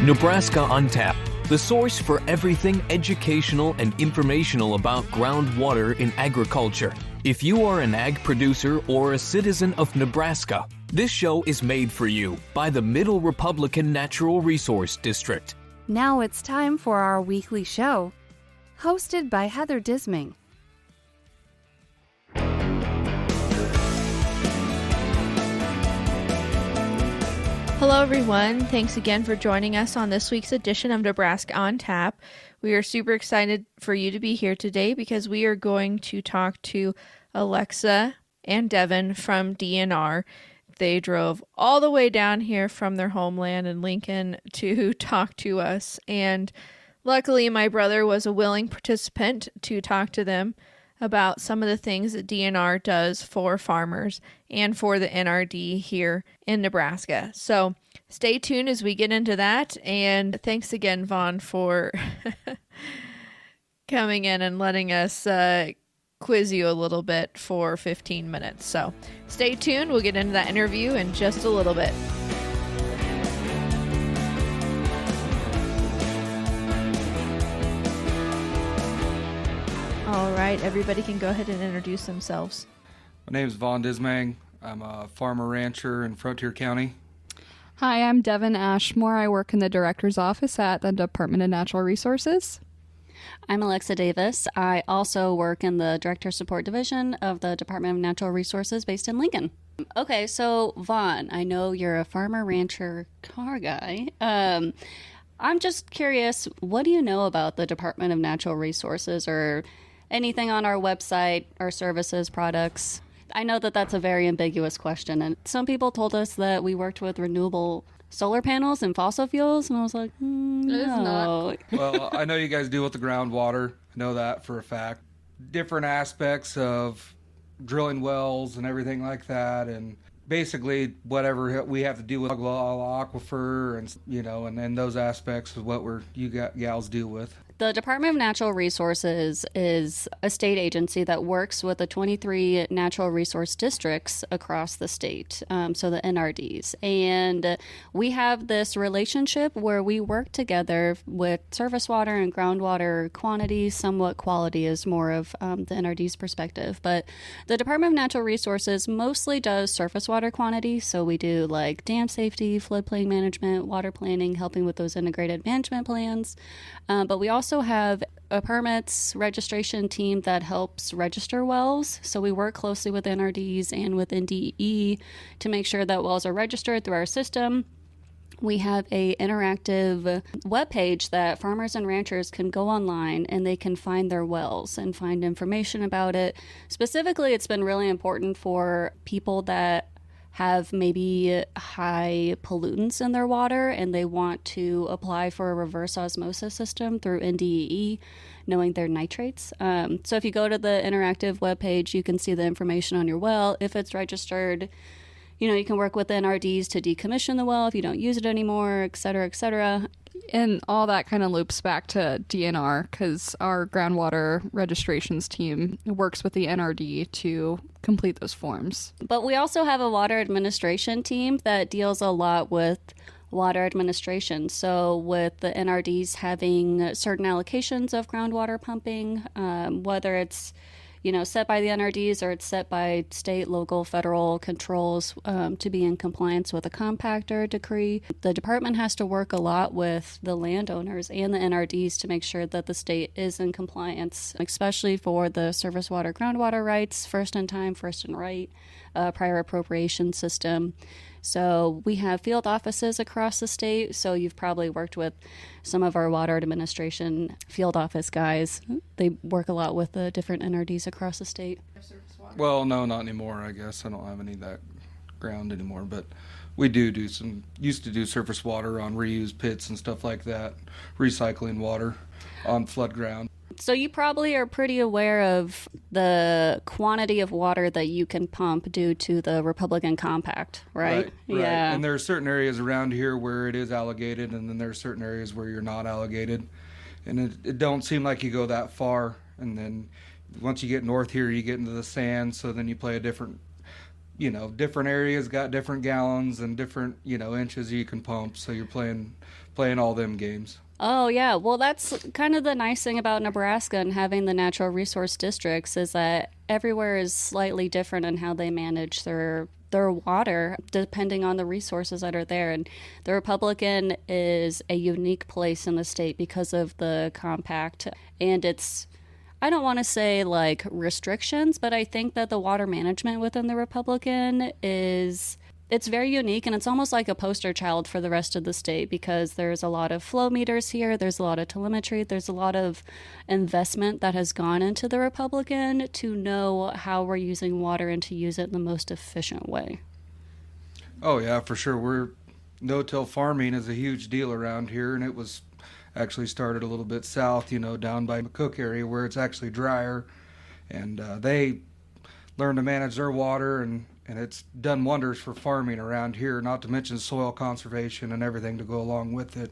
Nebraska on Tap, the source for everything educational and informational about groundwater in agriculture. If you are an ag producer or a citizen of Nebraska, this show is made for you by the Middle Republican Natural Resource District. Now it's time for our weekly show, hosted by Heather Dizmang. Hello, everyone. Thanks again for joining us on this week's edition of Nebraska on Tap. We are super excited for you to be here today because we are going to talk to Alexa and Dehvynne from DNR. They drove all the way down here from their homeland in Lincoln to talk to us. And luckily, my brother was a willing participant to talk to them about some of the things that DNR does for farmers and for the NRD here in Nebraska. So stay tuned as we get into that. And thanks again, Vaughn, for coming in and letting us quiz you a little bit for 15 minutes. So stay tuned. We'll get into that interview in just a little bit. All right, everybody can go ahead and introduce themselves. My name is Vaughn Dizmang. I'm a farmer rancher in Frontier County. Hi, I'm Dehvynne Ashmore. I work in the director's office at the Department of Natural Resources. I'm Alexa Davis. I also work in the Director Support Division of the Department of Natural Resources based in Lincoln. Okay, so Vaughn, I know you're a farmer rancher car guy. I'm just curious, what do you know about the Department of Natural Resources or anything on our website, our services, products? I know that that's a very ambiguous question, and some people told us that we worked with renewable solar panels and fossil fuels, and I was like, no. Well, I know you guys deal with the groundwater. I know that for a fact. Different aspects of drilling wells and everything like that, and basically whatever we have to do with aquifer and those aspects of what you gals deal with. The Department of Natural Resources is a state agency that works with the 23 natural resource districts across the state, so the NRDs. And we have this relationship where we work together with surface water and groundwater quantity, somewhat quality is more of the NRD's perspective. But the Department of Natural Resources mostly does surface water quantity, so we do like dam safety, floodplain management, water planning, helping with those integrated management plans. But we also have a permits registration team that helps register wells. So we work closely with NRDs and with NDE to make sure that wells are registered through our system. We have a interactive webpage that farmers and ranchers can go online and they can find their wells and find information about it. Specifically, it's been really important for people that have maybe high pollutants in their water and they want to apply for a reverse osmosis system through NDE, knowing their nitrates. So if you go to the interactive webpage, you can see the information on your well. If it's registered, you can work with the NRDs to decommission the well if you don't use it anymore, et cetera, et cetera. And all that kind of loops back to DNR because our groundwater registrations team works with the NRD to complete those forms. But we also have a water administration team that deals a lot with water administration. So with the NRDs having certain allocations of groundwater pumping, whether it's set by the NRDs or it's set by state, local, federal controls to be in compliance with a compactor decree. The department has to work a lot with the landowners and the NRDs to make sure that the state is in compliance, especially for the surface water, groundwater rights, first in time, first in right, prior appropriation system. So we have field offices across the state. So you've probably worked with some of our water administration field office guys. They work a lot with the different NRDs across the state. Well, no, not anymore, I guess. I don't have any of that ground anymore. But we used to do surface water on reused pits and stuff like that, recycling water on flood ground. So you probably are pretty aware of the quantity of water that you can pump due to the Republican Compact, right? Right. Yeah. And there are certain areas around here where it is allocated, and then there are certain areas where you're not allocated. and it don't seem like you go that far. And then once you get north here, you get into the sand, so then you play a different, different areas got different gallons and different, inches you can pump, so you're playing all them games. Oh, yeah. Well, that's kind of the nice thing about Nebraska and having the natural resource districts is that everywhere is slightly different in how they manage their water depending on the resources that are there. And the Republican is a unique place in the state because of the compact. And it's, I don't want to say like restrictions, but I think that the water management within the Republican it's very unique, and it's almost like a poster child for the rest of the state because there's a lot of flow meters here, there's a lot of telemetry, there's a lot of investment that has gone into the Republican to know how we're using water and to use it in the most efficient way. Oh yeah, for sure. No-till farming is a huge deal around here, and it was actually started a little bit south, down by McCook area where it's actually drier, and they learned to manage their water, and it's done wonders for farming around here, not to mention soil conservation and everything to go along with it.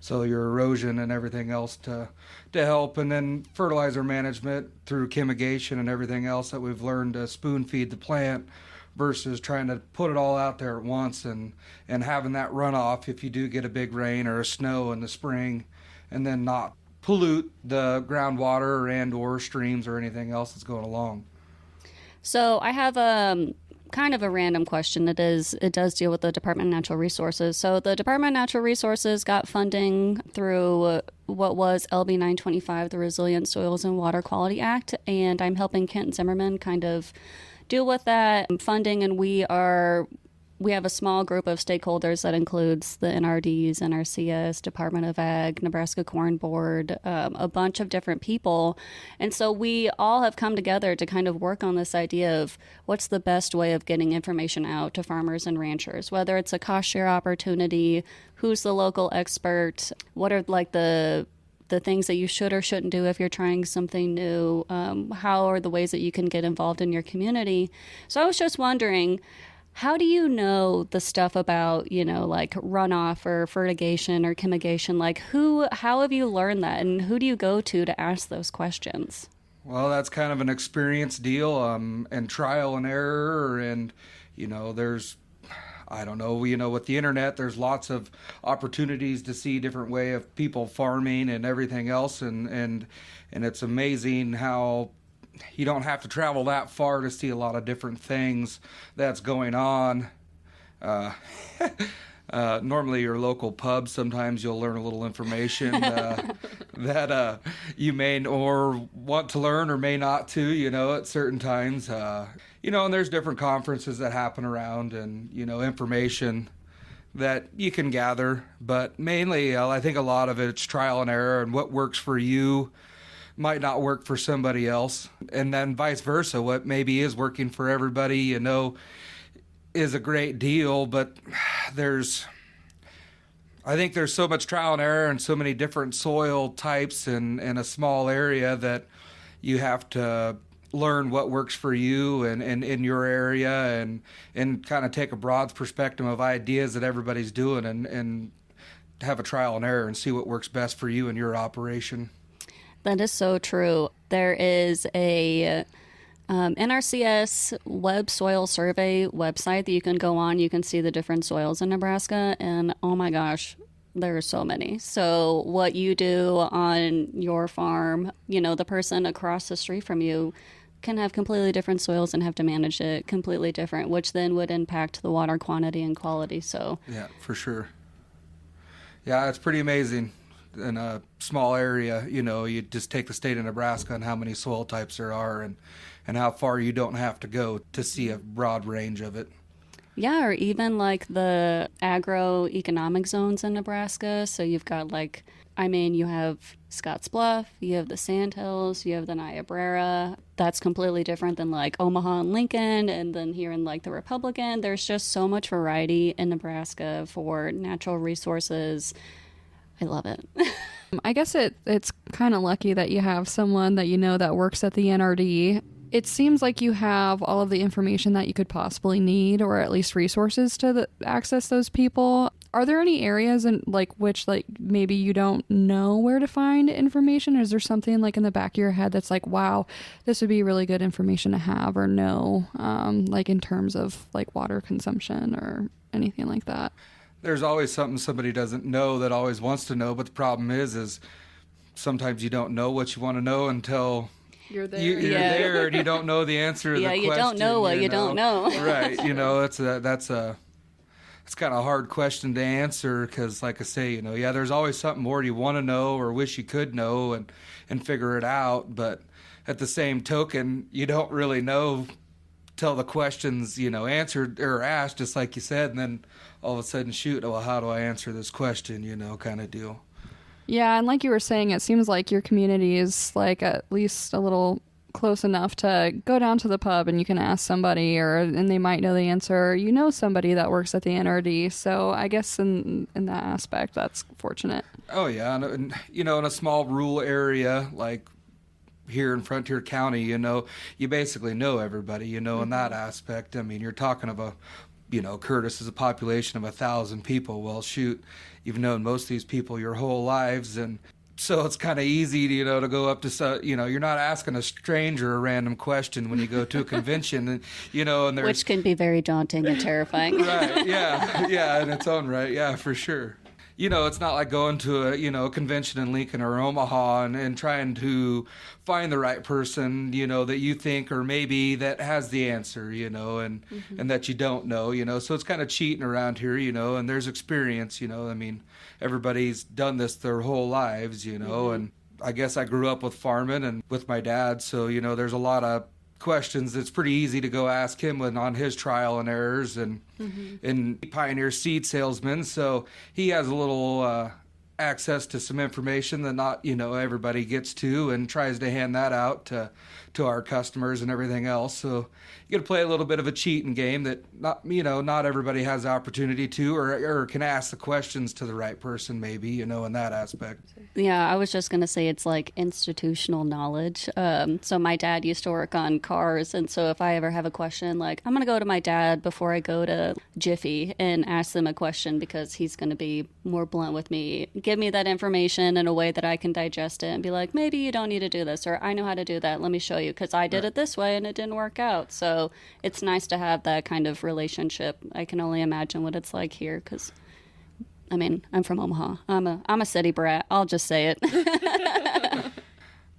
So your erosion and everything else to help, and then fertilizer management through chemigation and everything else that we've learned to spoon feed the plant versus trying to put it all out there at once and having that runoff if you do get a big rain or a snow in the spring, and then not pollute the groundwater and or streams or anything else that's going along. So I have kind of a random question. It does deal with the Department of Natural Resources. So the Department of Natural Resources got funding through what was LB 925, the Resilient Soils and Water Quality Act, and I'm helping Kent Zimmerman kind of deal with that funding, and we have a small group of stakeholders that includes the NRDs, NRCS, Department of Ag, Nebraska Corn Board, a bunch of different people. And so we all have come together to kind of work on this idea of what's the best way of getting information out to farmers and ranchers, whether it's a cost share opportunity, who's the local expert, what are like the things that you should or shouldn't do if you're trying something new, how are the ways that you can get involved in your community. So I was just wondering, how do you know the stuff about, like runoff or fertigation or chemigation? Like how have you learned that, and who do you go to ask those questions? Well, that's kind of an experience deal, and trial and error, and, there's, I don't know, with the internet, there's lots of opportunities to see different way of people farming and everything else, and it's amazing how you don't have to travel that far to see a lot of different things that's going on. Normally your local pub, sometimes you'll learn a little information that you may or want to learn or may not to, at certain times. And there's different conferences that happen around and, information that you can gather. But mainly, I think a lot of it's trial and error, and what works for you might not work for somebody else, and then vice versa. What maybe is working for everybody, is a great deal, but I think there's so much trial and error and so many different soil types in a small area that you have to learn what works for you and in your area, and kind of take a broad perspective of ideas that everybody's doing and have a trial and error and see what works best for you and your operation. That is so true. There is a NRCS web soil survey website that you can go on. You can see the different soils in Nebraska, and oh my gosh, there are so many. So what you do on your farm, the person across the street from you can have completely different soils and have to manage it completely different, which then would impact the water quantity and quality. So yeah, for sure. Yeah, it's pretty amazing. In a small area, you just take the state of Nebraska and how many soil types there are, and how far you don't have to go to see a broad range of it. Yeah, or even like the agroeconomic zones in Nebraska. So you've got you have Scotts Bluff, you have the Sandhills, you have the Niobrara. That's completely different than like Omaha and Lincoln, and then here in like the Republican. There's just so much variety in Nebraska for natural resources. I love it. I guess it's kind of lucky that you have someone that that works at the NRD. It seems like you have all of the information that you could possibly need, or at least resources to access those people. Are there any areas in like which like maybe you don't know where to find information? Is there something like in the back of your head that's like, wow, this would be really good information to have or know, like in terms of like water consumption or anything like that? There's always something somebody doesn't know that always wants to know, but the problem is sometimes you don't know what you want to know until You're there. you're there and you don't know the answer to the question. You don't know what you don't know. Right. It's kind of a hard question to answer because, like I say, there's always something more you want to know or wish you could know and figure it out. But at the same token, you don't really know till the question's, answered or asked, just like you said. And then all of a sudden, shoot, well, how do I answer this question, kind of deal. Yeah, and like you were saying, it seems like your community is like at least a little close enough to go down to the pub and you can ask somebody and they might know the answer. Or somebody that works at the NRD. So I guess in that aspect, that's fortunate. Oh, yeah. And in a small rural area like here in Frontier County, you basically know everybody, in that aspect. I mean, you're talking of Curtis is a population of 1,000 people. Well, shoot, you've known most of these people your whole lives, and so it's kind of easy, to go up to, you're not asking a stranger a random question when you go to a convention, and there's... Which can be very daunting and terrifying. Right, yeah, in its own right, yeah, for sure. It's not like going to a convention in Lincoln or Omaha and trying to find the right person, that you think or maybe that has the answer, and that you don't know, so it's kind of cheating around here, and there's experience, I mean, everybody's done this their whole lives, and I guess I grew up with farming and with my dad, so, there's a lot of questions that's pretty easy to go ask him on his trial and errors and Pioneer seed salesman, so he has a little access to some information that not everybody gets to and tries to hand that out to our customers and everything else. So you got to play a little bit of a cheating game that not everybody has the opportunity to or can ask the questions to the right person maybe in that aspect. Yeah, I was just going to say it's like institutional knowledge. So my dad used to work on cars, and so if I ever have a question, like I'm going to go to my dad before I go to Jiffy and ask them a question because he's going to be more blunt with me, give me that information in a way that I can digest it and be like, maybe you don't need to do this, or I know how to do that, let me show you because I did it this way and it didn't work out. So it's nice to have that kind of relationship. I can only imagine what it's like here because I mean, I'm from Omaha. I'm a city brat. I'll just say it.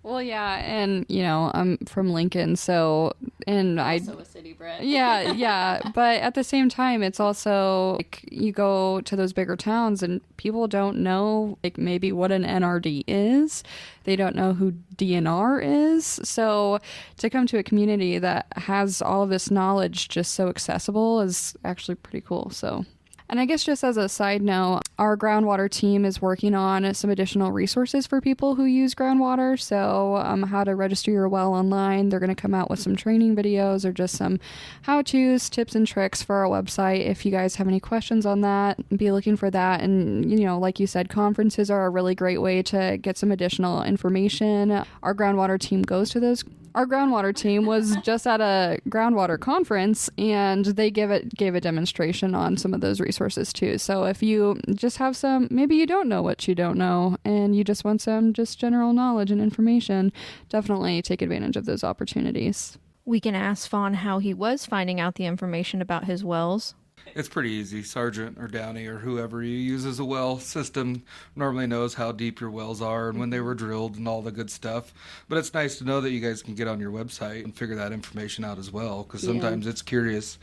Well, yeah, and I'm from Lincoln, so Also a city brat. Yeah, but at the same time, it's also like you go to those bigger towns and people don't know like maybe what an NRD is. They don't know who DNR is. So to come to a community that has all of this knowledge just so accessible is actually pretty cool. So. And I guess just as a side note, our groundwater team is working on some additional resources for people who use groundwater. So how to register your well online. They're going to come out with some training videos or just some how-tos, tips, and tricks for our website. If you guys have any questions on that, be looking for that. And, like you said, conferences are a really great way to get some additional information. Our groundwater team goes to those. Our groundwater team was just at a groundwater conference, and they gave a demonstration on some of those resources too. So if you just have some, maybe you don't know what you don't know, and you just want some just general knowledge and information, definitely take advantage of those opportunities. We can ask Vaughn how he was finding out the information about his wells. It's pretty easy. Sergeant or Downey or whoever you use as a well system normally knows how deep your wells are and when they were drilled and all the good stuff. But it's nice to know that you guys can get on your website and figure that information out as well, because sometimes it's curious,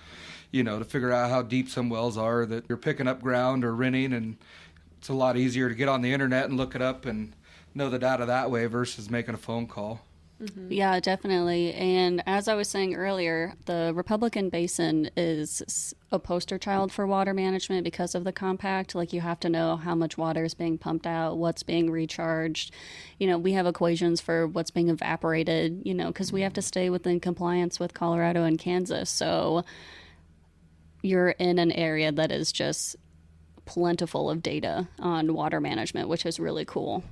to figure out how deep some wells are that you're picking up ground or renting, and it's a lot easier to get on the internet and look it up and know the data that way versus making a phone call. Mm-hmm. Yeah, definitely. And as I was saying earlier, the Republican Basin is a poster child for water management because of the compact. Like, you have to know how much water is being pumped out, what's being recharged. We have equations for what's being evaporated, because we have to stay within compliance with Colorado and Kansas. So you're in an area that is just plentiful of data on water management, which is really cool.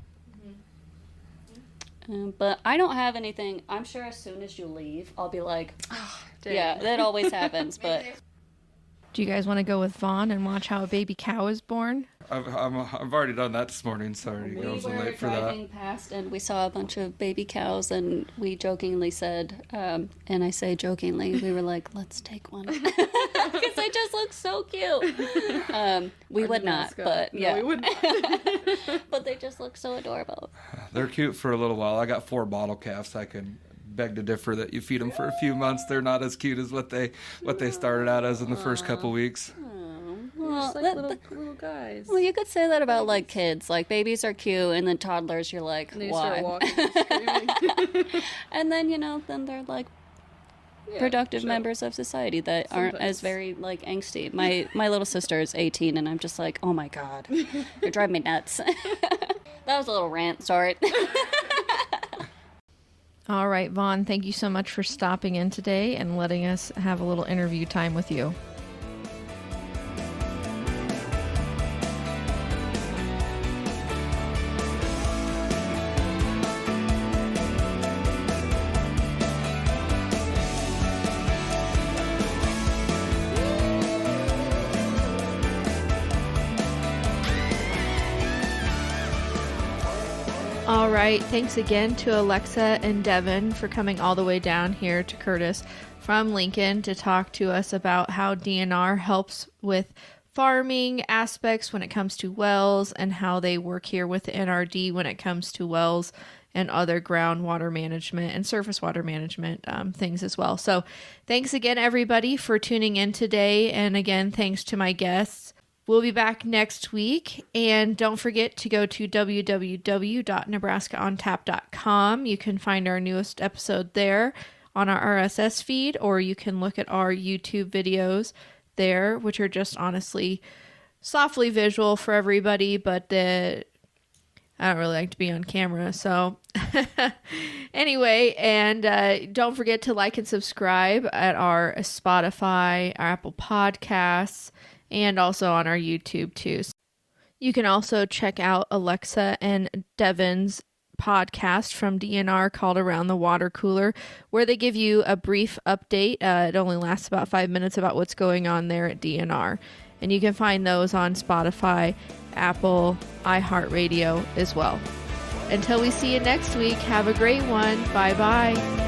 But I don't have anything. I'm sure as soon as you leave, I'll be like, yeah, that always happens. But Do you guys want to go with Vaughn and watch how a baby cow is born? I've already done that this morning. Sorry, We girls, were I'm late for driving that. past and we saw a bunch of baby cows, and we jokingly said, and I say jokingly, we were like, let's take one. Because they just look so cute. We would not, but yeah. we would not. But they just look so adorable. They're cute for a little while. I got 4 bottle calves. I can beg to differ that you feed them for a few months, they're not as cute as what they started out as in the first couple weeks. Well, Just like little guys. well, you could say that about like kids. Like babies are cute, and then toddlers, you're like, And they why? start walking and screaming. And then then they're like productive members of society that aren't as very like angsty. My little sister is 18, and I'm just like, oh my god, you're driving me nuts. That was a little rant. Sorry. All right, Vaughn, thank you so much for stopping in today and letting us have a little interview time with you. All right, thanks again to Alexa and Devin for coming all the way down here to Curtis from Lincoln to talk to us about how DNR helps with farming aspects when it comes to wells and how they work here with the NRD when it comes to wells and other groundwater management and surface water management things as well. So thanks again, everybody, for tuning in today. And again, thanks to my guests. We'll be back next week, and don't forget to go to www.nebraskaontap.com. You can find our newest episode there on our RSS feed, or you can look at our YouTube videos there, which are just honestly softly visual for everybody, but I don't really like to be on camera, so anyway, and don't forget to like and subscribe at our Spotify, our Apple Podcasts, and also on our YouTube too. You can also check out Alexa and Devin's podcast from DNR called Around the Water Cooler, where they give you a brief update. It only lasts about 5 minutes about what's going on there at DNR. And you can find those on Spotify, Apple, iHeartRadio as well. Until we see you next week, have a great one. Bye-bye.